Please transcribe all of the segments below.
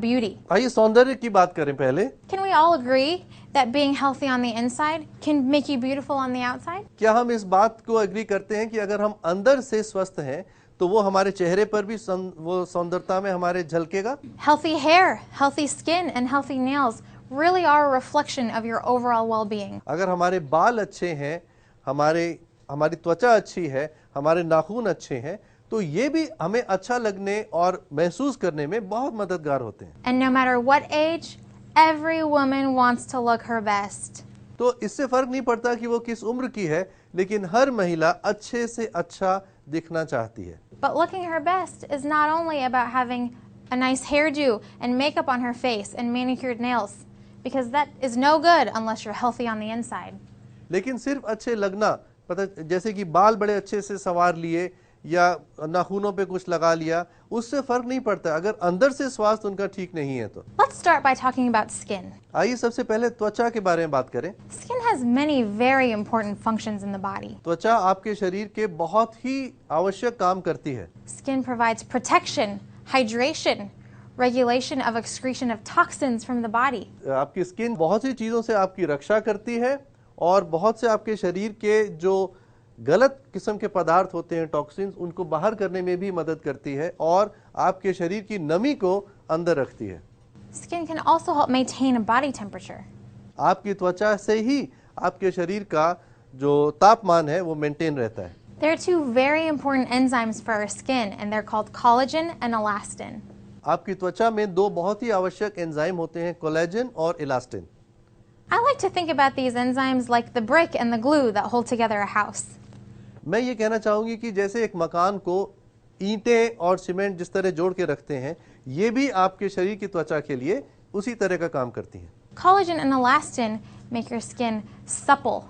beauty. आइए सौंदर्य की बात करें पहले। Can we all agree that being healthy on the inside can make you beautiful on the outside? क्या हम इस बात को एग्री करते हैं कि अगर हम अंदर से स्वस्थ हैं तो वो हमारे चेहरे पर भी वो सौंदर्यता में हमारे झलकेगा? Healthy hair, healthy skin, and healthy nails really are a reflection of your overall well-being. अगर हमारे बाल अच्छे हैं, हमारी त्वचा अच्छी है, हमारे नाखून अच्छे हैं, तो ये भी हमें अच्छा लगने और महसूस करने में बहुत मददगार होते हैं। And no matter what age, every woman wants to look her best. तो इससे फर्क नहीं पड़ता कि वो किस उम्र की है, लेकिन हर महिला अच्छे से अच्छा दिखना चाहती है। But looking her best is not only about having a nice hairdo and makeup on her face and manicured nails, because that is no good unless you're healthy on the inside. लेकिन सिर्फ अच्छे लगना, पता जैसे कि बाल बड़े अच्छे से संवार लिए या नाखूनों पे कुछ लगा लिया, उससे फर्क नहीं पड़ता अगर अंदर से स्वास्थ्य उनका ठीक नहीं है तो। Let's start by talking about skin. आइए सबसे पहले त्वचा के बारे में बात करें। Skin has many very important functions in the body. त्वचा आपके शरीर के बहुत ही आवश्यक काम करती है। Skin provides protection, hydration, regulation of excretion of toxins from the body. आपकी स्किन बहुत सी चीजों से आपकी रक्षा करती है और बहुत से आपके शरीर के जो गलत किस्म के पदार्थ होते हैं, टॉक्सिन्स, उनको बाहर करने में भी मदद करती है और आपके शरीर की नमी को अंदर रखती है। Skin can also help maintain a body temperature. आपकी त्वचा से ही आपके शरीर का जो तापमान है वो मेंटेन रहता है। There are two very important enzymes for our skin, and they're called collagen and elastin. आपकी त्वचा में दो बहुत ही आवश्यक एंजाइम होते हैं, कोलेजन और elastin. I like to think about these enzymes like the brick and the glue that hold together a house. मैं ये कहना चाहूंगी कि जैसे एक मकान को ईंटें और सीमेंट जिस तरह जोड़ के रखते हैं, ये भी आपके शरीर की त्वचा के लिए उसी तरह का काम करती हैं। Collagen and elastin make your skin supple.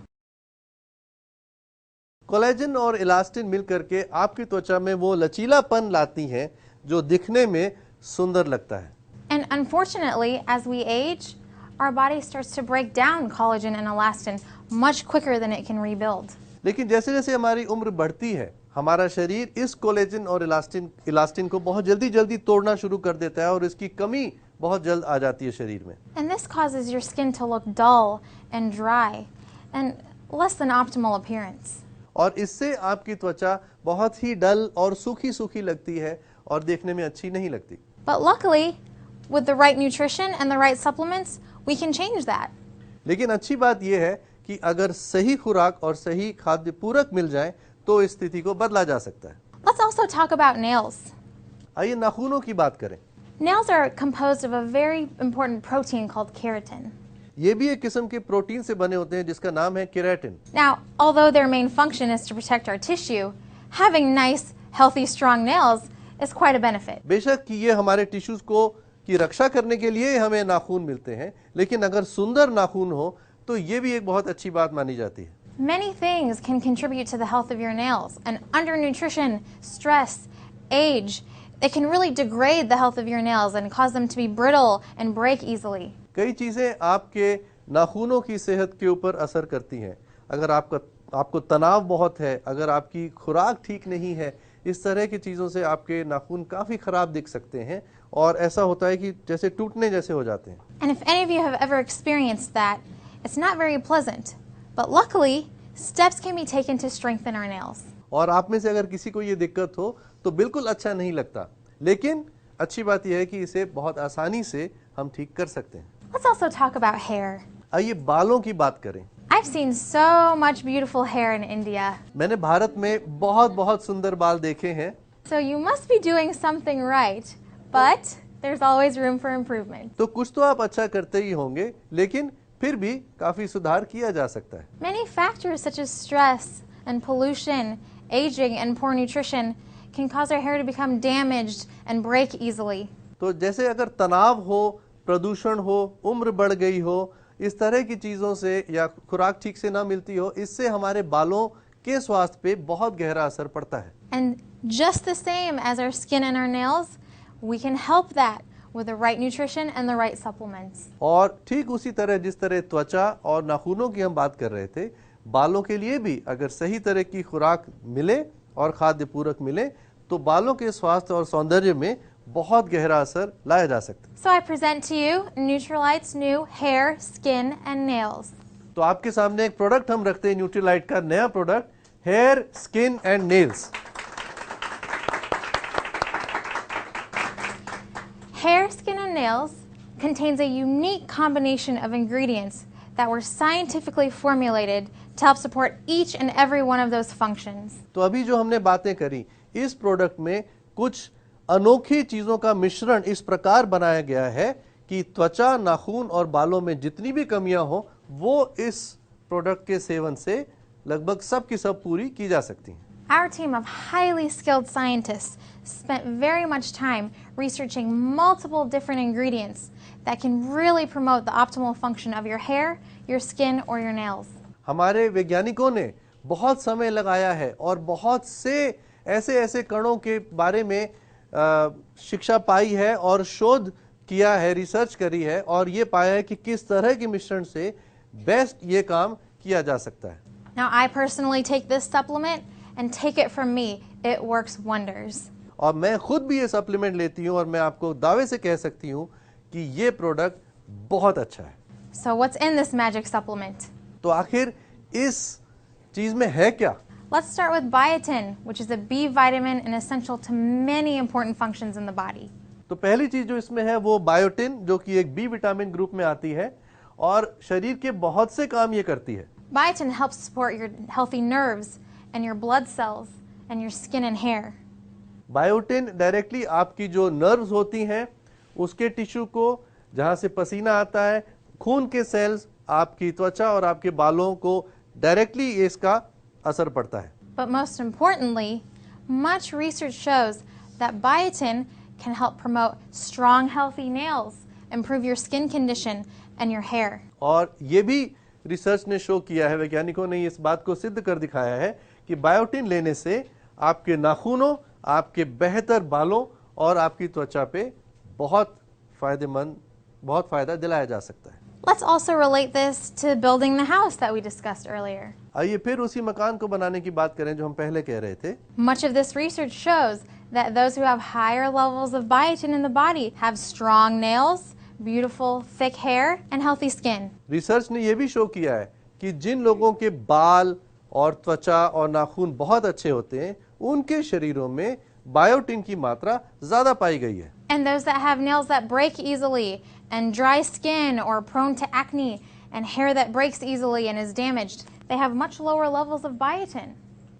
Collagen और इलास्टिन मिलकर के आपकी त्वचा में वो लचीलापन लाती हैं जो दिखने में सुंदर लगता है। And unfortunately, as we age, our body starts to break down collagen and elastin much quicker than it can rebuild. लेकिन जैसे जैसे हमारी उम्र बढ़ती है, हमारा शरीर इस कोलेजन और इलास्टिन को बहुत जल्दी तोड़ना शुरू कर देता है और इसकी कमी बहुत जल्द आ जाती है शरीर में। And this causes your skin to look dull and dry and less than optimal appearance. और इससे आपकी त्वचा बहुत ही डल और सूखी सूखी लगती है और देखने में अच्छी नहीं लगती। But luckily, with the right nutrition and the right supplements, we can change that. लेकिन अच्छी बात यह है कि अगर सही खुराक और सही खाद्य पूरक मिल जाए तो इस स्थिति को बदला जा सकता है। Let's also talk about nails. आइए नाखूनों की बात करें। Nails are composed of a very important protein called keratin. ये भी एक किस्म के प्रोटीन से बने होते हैं जिसका नाम है keratin. Now, although their main function is to protect our tissue, having nice, healthy, strong nails is quite a benefit. बेशक कि ये हमारे टिश्यूज की रक्षा करने के लिए हमें नाखून मिलते हैं, लेकिन अगर सुंदर नाखून हो तो ये भी एक बहुत अच्छी बात मानी जाती है। Many things can contribute to the health of your nails, and undernutrition, stress, age, they can really degrade the health of your nails and cause them to be brittle and break easily. कई चीजें आपके नाखूनों की सेहत के ऊपर असर करती हैं। अगर आपको तनाव बहुत है, अगर आपकी खुराक ठीक नहीं है, इस तरह की चीज़ों से आपके नाखून काफ़ी ख़राब दिख सकते हैं और ऐसा होता है कि जैसे टूटने जैसे हो जाते हैं। And if any of you have ever experienced that, it's not very pleasant, but luckily, steps can be taken to strengthen our nails. और आप में से अगर किसी को ये दिक्कत हो तो बिल्कुल अच्छा नहीं लगता, लेकिन अच्छी बात यह है कि इसे बहुत आसानी से हम ठीक कर सकते हैं। Let's also talk about hair. आइए बालों की बात करें। I've seen so much beautiful hair in India. मैंने भारत में बहुत सुंदर बाल देखे हैं। So you must be doing something right, but there's always room for improvement. तो कुछ तो आप अच्छा करते ही होंगे, लेकिन फिर भी काफी सुधार किया जा सकता है। Many factors such as stress and pollution, aging and poor nutrition can cause our hair to become damaged and break easily. तो जैसे अगर तनाव हो, प्रदूषण हो, उम्र बढ़ गई हो, इस तरह की चीज़ों से या खुराक ठीक से ना मिलती हो, इससे हमारे बालों के स्वास्थ्य पे बहुत गहरा असर पड़ता है। And just the same as our skin and our nails, we can help that with the right nutrition and the right supplements. और ठीक उसी तरह जिस तरह त्वचा और नाखूनों की हम बात कर रहे थे, बालों के लिए भी अगर सही तरह की खुराक मिले और खाद्य पूरक मिले तो बालों के स्वास्थ्य और सौंदर्य में बहुत गहरा असर लाया जा सकता है। So I present to you Nutrilite's new hair, skin, and nails. तो आपके सामने एक प्रोडक्ट हम रखते हैं, न्यूट्रीलाइट का नया product, hair, skin and nails. Hair, skin, and nails contains a unique combination of ingredients that were scientifically formulated to help support each and every one of those functions. तो अभी जो हमने बातें करी, इस प्रोडक्ट में कुछ अनोखी चीजों का मिश्रण इस प्रकार बनाया गया है कि त्वचा, नाखून और बालों में जितनी भी कमियां हो वो इस प्रोडक्ट के सेवन से लगभग सब की सब पूरी की जा सकती हैं। Our team of highly skilled scientists spent very much time researching multiple different ingredients that can really promote the optimal function of your hair, your skin, or your nails. हमारे वैज्ञानिकों ने बहुत समय लगाया है और बहुत से ऐसे कणों के बारे में शिक्षा पाई है और शोध किया है, रिसर्च करी है और ये पाया है कि किस तरह के मिश्रण से बेस्ट ये काम किया जा सकता है। Now, I personally take this supplement and take it from me. It works wonders. और मैं खुद भी ये सप्लीमेंट लेती हूँ और मैं आपको दावे से कह सकती हूँ कि ये प्रोडक्ट बहुत अच्छा है। So what's in this magic supplement? तो आखिर इस चीज में है क्या? Let's start with biotin, which is a B vitamin and essential to many important functions in the body. तो पहली चीज जो इसमें है वो बायोटिन, जो कि एक बी विटामिन ग्रुप में आती है और शरीर के बहुत से काम ये करती है। Biotin helps support your healthy nerves and your blood cells and your skin and hair. Biotin directly आपकी जो नर्व्स होती हैं उसके टिश्यू को, जहां से पसीना आता है, खून के सेल्स, आपकी त्वचा और आपके बालों को डायरेक्टली इसका असर पड़ता है। But most importantly, much research shows that biotin can help promote strong, healthy nails, improve your skin condition and your hair. और ये भी रिसर्च ने शो किया है, वैज्ञानिकों ने इस बात को सिद्ध कर दिखाया है कि बायोटिन लेने से आपके नाखूनों, आपके बेहतर बालों और आपकी त्वचा पे बहुत फायदा दिलाया जा सकता है। Let's also relate this to building the house that we discussed earlier. आइए फिर उसी मकान को बनाने की बात करें जो हम पहले कह रहे थे। Much of this research shows that those who have higher levels of biotin in the body have strong nails, beautiful thick hair, and healthy skin. Research ने यह भी शो किया है कि जिन लोगों के बाल और त्वचा और नाखून बहुत अच्छे होते हैं उनके शरीरों में बायोटिन की मात्रा ज्यादा पाई गई है। And those that have nails that break easily and dry skin or prone to acne and hair that breaks easily and is damaged, they have much lower levels of biotin.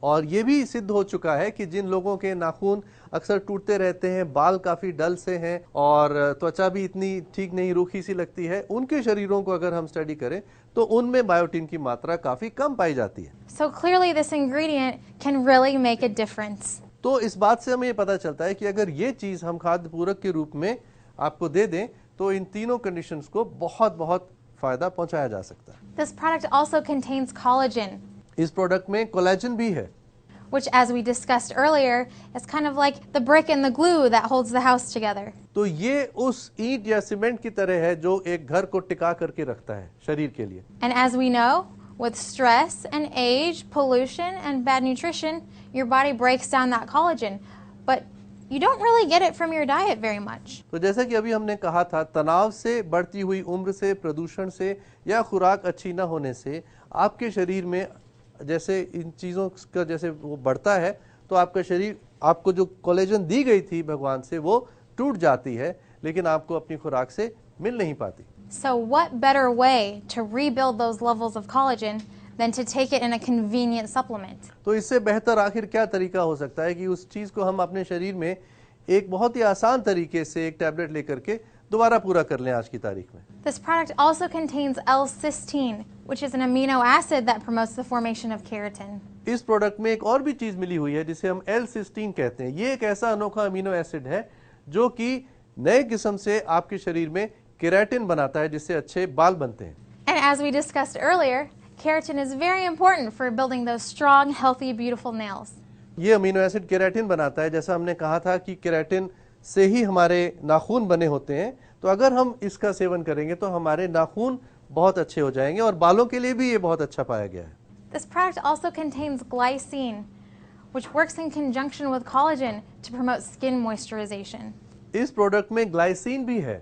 और ये भी सिद्ध हो चुका है कि जिन लोगों के नाखून अक्सर टूटते रहते हैं, बाल काफी डल से हैं और त्वचा भी इतनी ठीक नहीं, रूखी सी लगती है, उनके शरीरों को अगर हम स्टडी करें तो उनमें बायोटिन की मात्रा काफी कम पाई जाती है। So clearly this ingredient can really make a difference. तो इस बात से हमें ये पता चलता है कि अगर ये चीज हम खाद्य पूरक के रूप में आपको दे दें तो इन तीनों कंडीशंस को बहुत फायदा पहुंचाया जा सकता है। This product also contains collagen, इस प्रोडक्ट में कोलेजन भी है, which, as we discussed earlier, is kind of like the brick and the glue that holds the house together. तो ये उस ईंट या सीमेंट की तरह है जो एक घर को टिका करके रखता है शरीर के लिए। And as we know, with stress and age, pollution, and bad nutrition, your body breaks down that collagen, but you don't really get it from your diet very much. तो जैसा कि अभी हमने कहा था, तनाव से, बढ़ती हुई उम्र से, प्रदूषण से या खुराक अच्छी न होने से आपके शरीर में जैसे इन चीज़ों का जैसे वो बढ़ता है तो आपका शरीर, आपको जो कोलेजन दी गई थी भगवान से वो टूट जाती है, लेकिन आपको अपनी खुराक से मिल नहीं पाती। So what better way to rebuild those levels of collagen than to take it in a convenient supplement? तो इससे बेहतर आखिर क्या तरीका हो सकता है कि उस चीज़ को हम अपने शरीर में एक बहुत ही आसान तरीके से एक टैबलेट लेकर के दोबारा पूरा कर लें आज की तारीख में। This product also contains L-cysteine, which is an amino acid that promotes the formation of keratin. इस प्रोडक्ट में एक और भी चीज मिली हुई है जिसे हम L-cysteine कहते हैं। ये एक ऐसा अनोखा अमीनो एसिड है जो कि नए किस्म से आपके शरीर में केराटिन बनाता है जिससे अच्छे बाल बनते हैं। And as we discussed earlier, keratin is very important for building those strong, healthy, beautiful nails. ये अमीनो एसिड केराटिन बनाता है। जैसा हमने कहा था कि केराटिन से ही हमारे नाखून बने होते हैं, तो अगर हम इसका सेवन करेंगे तो हमारे नाखून बहुत अच्छे हो जाएंगे और बालों के लिए भी ये बहुत अच्छा पाया गया है। This product also contains glycine, which works in conjunction with collagen to promote skin moisturization. इस प्रोडक्ट में ग्लाइसिन भी है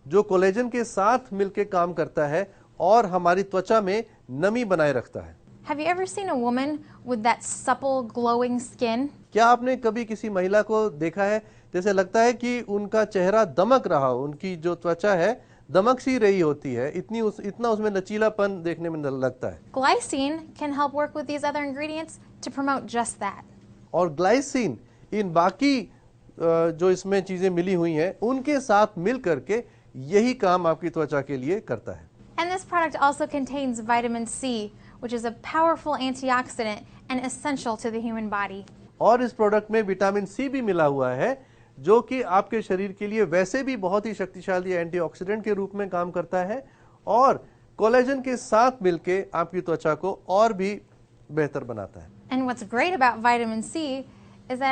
जो कोलेजन के साथ मिलकर काम करता है और हमारी त्वचा में नमी बनाए रखता है। Have you ever seen a woman with that supple, glowing skin? क्या आपने कभी किसी महिला को देखा है जैसे लगता है कि उनका चेहरा दमक रहा हो, उनकी जो त्वचा है दमक सी रही होती है, इतना उसमें लचीलापन देखने में लगता है। Glycine can help work with these other ingredients to promote just that. और ग्लाइसिन इन बाकी जो इसमें चीजें मिली हुई हैं उनके साथ मिल करके यही काम आपकी त्वचा के लिए करता है। And this product also contains vitamin C, which is a powerful antioxidant and essential to the human body. और इस प्रोडक्ट में विटामिन सी भी मिला हुआ है जो कि आपके शरीर के लिए वैसे भी बहुत ही शक्तिशाली एंटीऑक्सीडेंट के रूप में काम करता है और कोलेजन के साथ मिलके आपकी त्वचा को और भी बेहतर बनाता है। And what's great about vitamin C is that